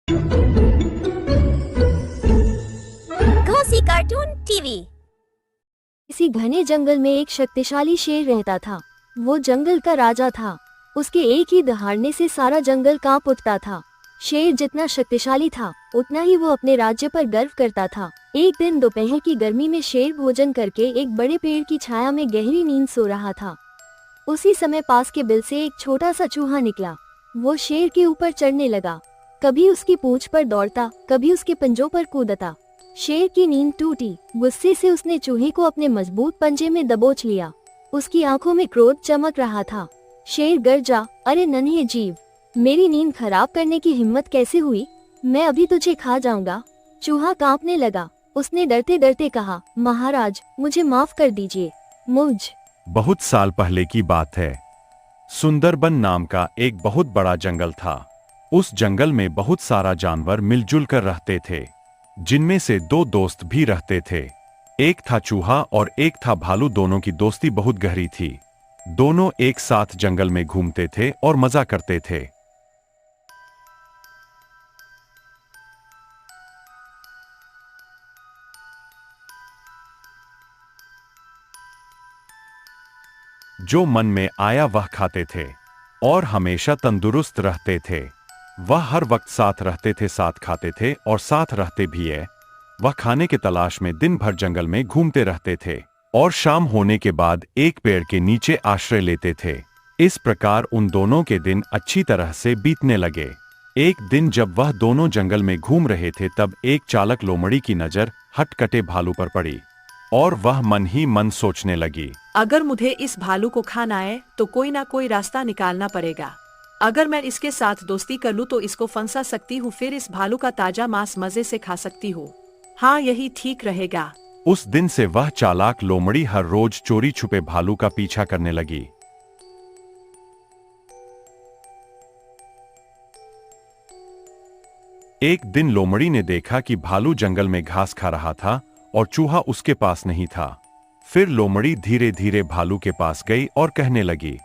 Ghosi cartoon TV. किसी घने जंगल में एक शक्तिशाली शेर रहता था। वो जंगल का राजा था। उसके एक ही दहाड़ने से सारा जंगल कांप उठता था। शेर जितना शक्तिशाली था उतना ही वो अपने राज्य पर गर्व करता था। एक दिन दोपहर की गर्मी में शेर भोजन करके एक बड़े पेड़ की छाया में गहरी नींद सो रहा था। उसी समय पास के बिल से एक छोटा सा चूहा निकला। वो शेर के ऊपर चढ़ने लगा। कभी उसकी पूंछ पर दौड़ता, कभी उसके पंजों पर कूदता। शेर की नींद टूटी। गुस्से से उसने चूहे को अपने मजबूत पंजे में दबोच लिया। उसकी आंखों में क्रोध चमक रहा था। शेर गरजा, अरे नन्हे जीव, मेरी नींद खराब करने की हिम्मत कैसे हुई? मैं अभी तुझे खा जाऊंगा। चूहा कांपने लगा। उसने डरते डरते कहा, महाराज, मुझे माफ कर दीजिए। बहुत साल पहले की बात है। सुंदरबन नाम का एक बहुत बड़ा जंगल था। उस जंगल में बहुत सारा जानवर मिलजुल कर रहते थे, जिनमें से दो दोस्त भी रहते थे। एक था चूहा और एक था भालू। दोनों की दोस्ती बहुत गहरी थी। दोनों एक साथ जंगल में घूमते थे और मजा करते थे। जो मन में आया वह खाते थे और हमेशा तंदुरुस्त रहते थे। वह हर वक्त साथ रहते थे, साथ खाते थे और साथ रहते भी है। वह खाने के तलाश में दिन भर जंगल में घूमते रहते थे और शाम होने के बाद एक पेड़ के नीचे आश्रय लेते थे। इस प्रकार उन दोनों के दिन अच्छी तरह से बीतने लगे। एक दिन जब वह दोनों जंगल में घूम रहे थे तब एक चालाक लोमड़ी की नजर हटकटे भालू पर पड़ी और वह मन ही मन सोचने लगी, अगर मुझे इस भालू को खाना है तो कोई ना कोई रास्ता निकालना पड़ेगा। अगर मैं इसके साथ दोस्ती कर लूं तो इसको फंसा सकती हूँ, फिर इस भालू का ताजा मांस मजे से खा सकती हूँ। हाँ, यही ठीक रहेगा। उस दिन से वह चालाक लोमड़ी हर रोज चोरी छुपे भालू का पीछा करने लगी। एक दिन लोमड़ी ने देखा कि भालू जंगल में घास खा रहा था और चूहा उसके पास नहीं था। फिर लोमड़ी धीरे धीरे भालू के पास गई और कहने लगी,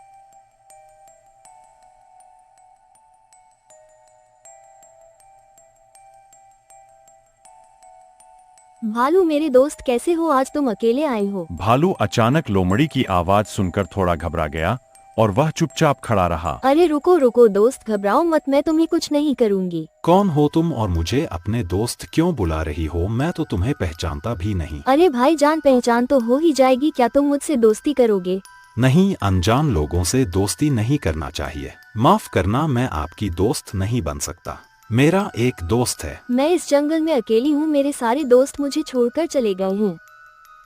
भालू मेरे दोस्त, कैसे हो? आज तुम अकेले आए हो? भालू अचानक लोमड़ी की आवाज सुनकर थोड़ा घबरा गया और वह चुपचाप खड़ा रहा। अरे रुको रुको दोस्त, घबराओ मत, मैं तुम्हें कुछ नहीं करूंगी। कौन हो तुम और मुझे अपने दोस्त क्यों बुला रही हो? मैं तो तुम्हें पहचानता भी नहीं। अरे भाई, जान पहचान तो हो ही जाएगी। क्या तुम मुझसे दोस्ती करोगे? नहीं, अनजान लोगों से दोस्ती नहीं करना चाहिए। माफ करना, मैं आपकी दोस्त नहीं बन सकता। मेरा एक दोस्त है। मैं इस जंगल में अकेली हूँ। मेरे सारे दोस्त मुझे छोड़कर चले गए हैं।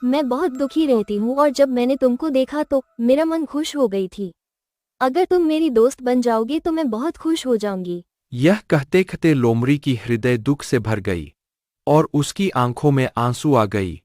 मैं बहुत दुखी रहती हूँ और जब मैंने तुमको देखा तो मेरा मन खुश हो गई थी। अगर तुम मेरी दोस्त बन जाओगे तो मैं बहुत खुश हो जाऊंगी। यह कहते कहते लोमड़ी की हृदय दुख से भर गई और उसकी आंखों में आंसू आ गई।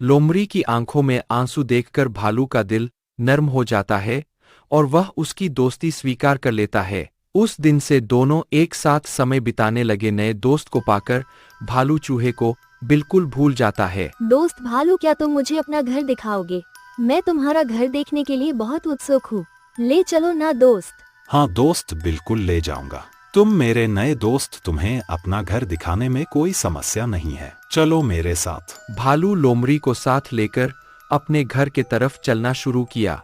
लोमड़ी की आंखों में आंसू देखकर भालू का दिल नर्म हो जाता है और वह उसकी दोस्ती स्वीकार कर लेता है। उस दिन से दोनों एक साथ समय बिताने लगे। नए दोस्त को पाकर भालू चूहे को बिल्कुल भूल जाता है। दोस्त भालू, क्या तुम मुझे अपना घर दिखाओगे? मैं तुम्हारा घर देखने के लिए बहुत उत्सुक हूँ। ले चलो ना दोस्त। हाँ दोस्त, बिल्कुल ले जाऊंगा। तुम मेरे नए दोस्त, तुम्हें अपना घर दिखाने में कोई समस्या नहीं है। चलो मेरे साथ। भालू लोमड़ी को साथ लेकर अपने घर के तरफ चलना शुरू किया।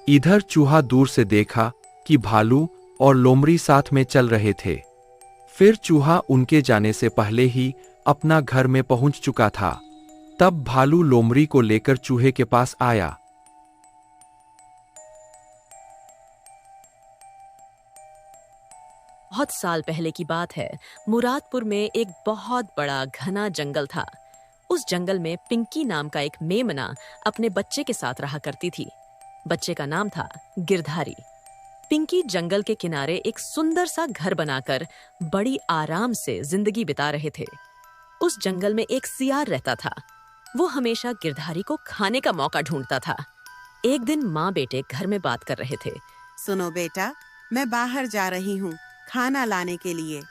इधर चूहा दूर से देखा कि भालू और लोमड़ी साथ में चल रहे थे। फिर चूहा उनके जाने से पहले ही अपना घर में पहुंच चुका था। तब भालू लोमड़ी को लेकर चूहे के पास आया। बहुत साल पहले की बात है। मुरादपुर में एक बहुत बड़ा घना जंगल था। उस जंगल में पिंकी नाम का एक मेमना अपने बच्चे के साथ रहा करती थी। बच्चे का नाम था गिरधारी। पिंकी जंगल के किनारे एक सुंदर सा घर बनाकर बड़ी आराम से जिंदगी बिता रहे थे। उस जंगल में एक सियार रहता था। वो हमेशा गिरधारी को खाने का मौका ढूंढता था। एक दिन माँ बेटे घर में बात कर रहे थे। सुनो बेटा, मैं बाहर जा रही हूँ खाना लाने के लिए।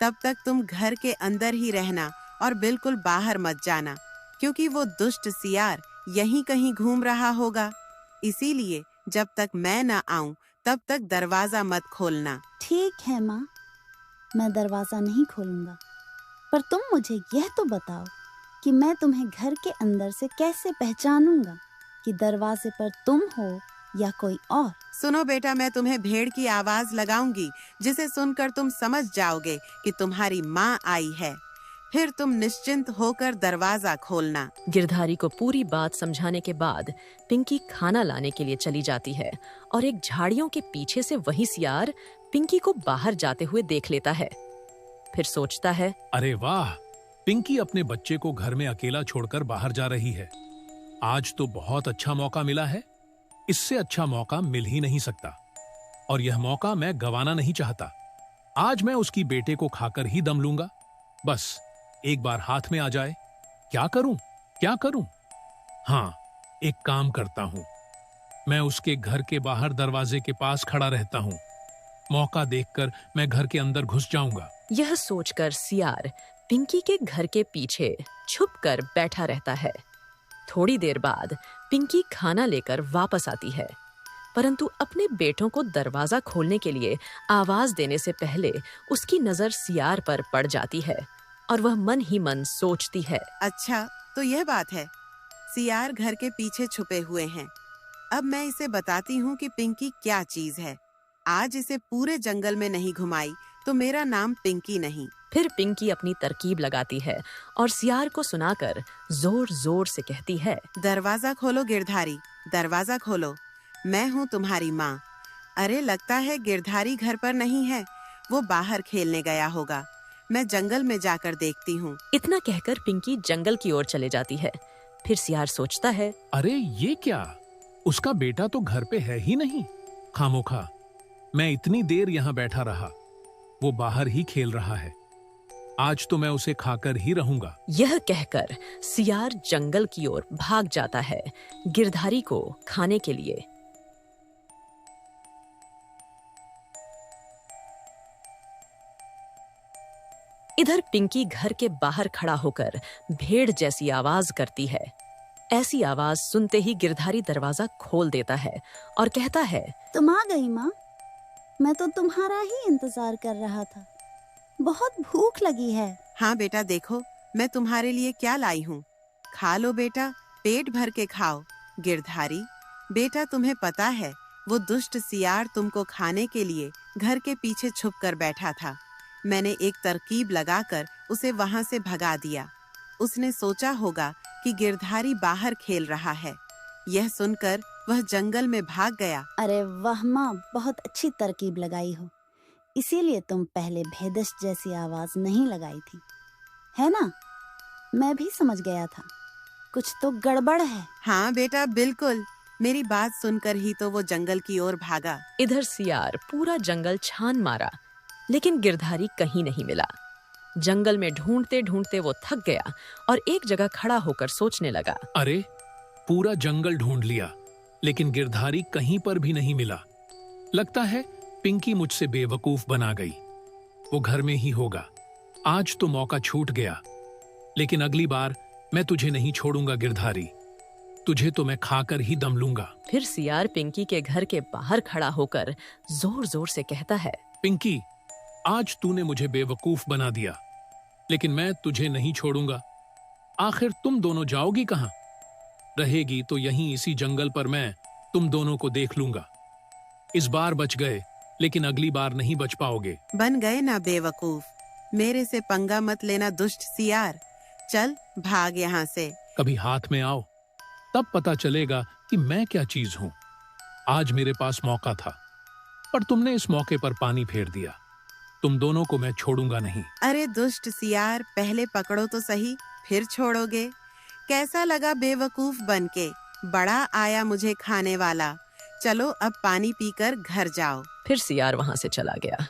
तब तक तुम घर के अंदर ही रहना और बिल्कुल बाहर मत जाना, क्योंकि वो दुष्ट सियार यहीं कहीं घूम रहा होगा। इसीलिए जब तक मैं न आऊं तब तक दरवाजा मत खोलना। ठीक है माँ, मैं दरवाजा नहीं खोलूंगा, पर तुम मुझे यह तो बताओ कि मैं तुम्हें घर के अंदर से कैसे पहचानूंगा कि दरवाजे पर तुम हो या कोई और। सुनो बेटा, मैं तुम्हें भेड़ की आवाज लगाऊंगी जिसे सुनकर तुम समझ जाओगे कि तुम्हारी माँ आई है। फिर तुम निश्चिंत होकर दरवाजा खोलना। गिरधारी को पूरी बात समझाने के बाद पिंकी खाना लाने के लिए चली जाती है और एक झाड़ियों के पीछे से वही सियार पिंकी को बाहर जाते हुए देख लेता है। फिर सोचता है, अरे वाह, पिंकी अपने बच्चे को घर में अकेला छोड़कर बाहर जा रही है। आज तो बहुत अच्छा मौका मिला है, इससे अच्छा मौका मिल ही नहीं सकता और यह मौका मैं गंवाना नहीं चाहता। आज मैं उसकी बेटे को खाकर ही दम लूंगा। बस एक बार हाथ में आ जाए। क्या करूं? हाँ, एक काम करता हूं। मैं उसके घर के बाहर दरवाजे के पास खड़ा रहता हूं। मौका देखकर मैं घर के अंदर घुस जाऊंगा। यह सोचकर सियार पिंकी के घर के पीछे छुपकर बैठा रहता है। थोड़ी देर बाद पिंकी खाना लेकर वापस आती है, परंतु अपने बेटों को दरवाजा खोलने के लिए आवाज देने से पहले उसकी नजर सियार पर पड़ जाती है और वह मन ही मन सोचती है, अच्छा तो यह बात है, सियार घर के पीछे छुपे हुए हैं। अब मैं इसे बताती हूँ कि पिंकी क्या चीज है। आज इसे पूरे जंगल में नहीं घुमाई तो मेरा नाम पिंकी नहीं। फिर पिंकी अपनी तरकीब लगाती है और सियार को सुनाकर जोर जोर से कहती है, दरवाजा खोलो गिरधारी, दरवाजा खोलो, मैं हूँ तुम्हारी माँ। अरे लगता है गिरधारी घर पर नहीं है, वो बाहर खेलने गया होगा। मैं जंगल में जाकर देखती हूँ। इतना कहकर पिंकी जंगल की ओर चले जाती है। फिर सियार सोचता है, अरे ये क्या, उसका बेटा तो घर पे है ही नहीं। खामोखा मैं इतनी देर यहाँ बैठा रहा, वो बाहर ही खेल रहा है। आज तो मैं उसे खाकर ही रहूंगा। यह कहकर सियार जंगल की ओर भाग जाता है गिरधारी को खाने के लिए। इधर पिंकी घर के बाहर खड़ा होकर भेड़ जैसी आवाज करती है। ऐसी आवाज सुनते ही गिरधारी दरवाजा खोल देता है और कहता है, तुम आ गई माँ, मैं तो तुम्हारा ही इंतजार कर रहा था, बहुत भूख लगी है। हाँ बेटा, देखो मैं तुम्हारे लिए क्या लाई हूँ, खा लो बेटा, पेट भर के खाओ। गिरधारी बेटा, तुम्हें पता है वो दुष्ट सियार तुमको खाने के लिए घर के पीछे छुप कर बैठा था। मैंने एक तरकीब लगाकर उसे वहाँ से भगा दिया। उसने सोचा होगा कि गिरधारी बाहर खेल रहा है। यह सुनकर वह जंगल में भाग गया। अरे वाह माँ, बहुत अच्छी तरकीब लगाई हो, इसीलिए तुम पहले भेदस जैसी आवाज नहीं लगाई थी, है ना? मैं भी समझ गया था कुछ तो गड़बड़ है। हाँ बेटा, बिल्कुल, मेरी बात सुनकर ही तो वो जंगल की ओर भागा। इधर सियार पूरा जंगल छान मारा, लेकिन गिरधारी कहीं नहीं मिला। जंगल में ढूंढते ढूंढते वो थक गया और एक जगह खड़ा होकर सोचने लगा, अरे पूरा जंगल ढूंढ लिया, लेकिन गिरधारी कहीं पर भी नहीं मिला। लगता है पिंकी मुझसे बेवकूफ बना गई, वो घर में ही होगा। आज तो मौका छूट गया, लेकिन अगली बार मैं तुझे नहीं छोड़ूंगा गिरधारी, तुझे तो मैं खाकर ही दम लूंगा। फिर सियार पिंकी के घर के बाहर खड़ा होकर जोर जोर से कहता है, पिंकी, आज तूने मुझे बेवकूफ बना दिया, लेकिन मैं तुझे नहीं छोड़ूंगा। आखिर तुम दोनों जाओगी कहां? रहेगी तो यहीं इसी जंगल पर मैं तुम दोनों को देख लूंगा। इस बार बच गए, लेकिन अगली बार नहीं बच पाओगे। बन गए ना बेवकूफ, मेरे से पंगा मत लेना दुष्ट सियार, चल भाग यहाँ से। कभी हाथ में आओ, तब पता चलेगा कि मैं क्या चीज हूँ। आज मेरे पास मौका था, पर तुमने इस मौके पर पानी फेर दिया। तुम दोनों को मैं छोड़ूंगा नहीं। अरे दुष्ट सियार, पहले पकड़ो तो सही, फिर छोड़ोगे? कैसा लगा बेवकूफ बनके? बड़ा आया मुझे खाने वाला। चलो अब पानी पीकर घर जाओ। फिर सियार वहां से चला गया।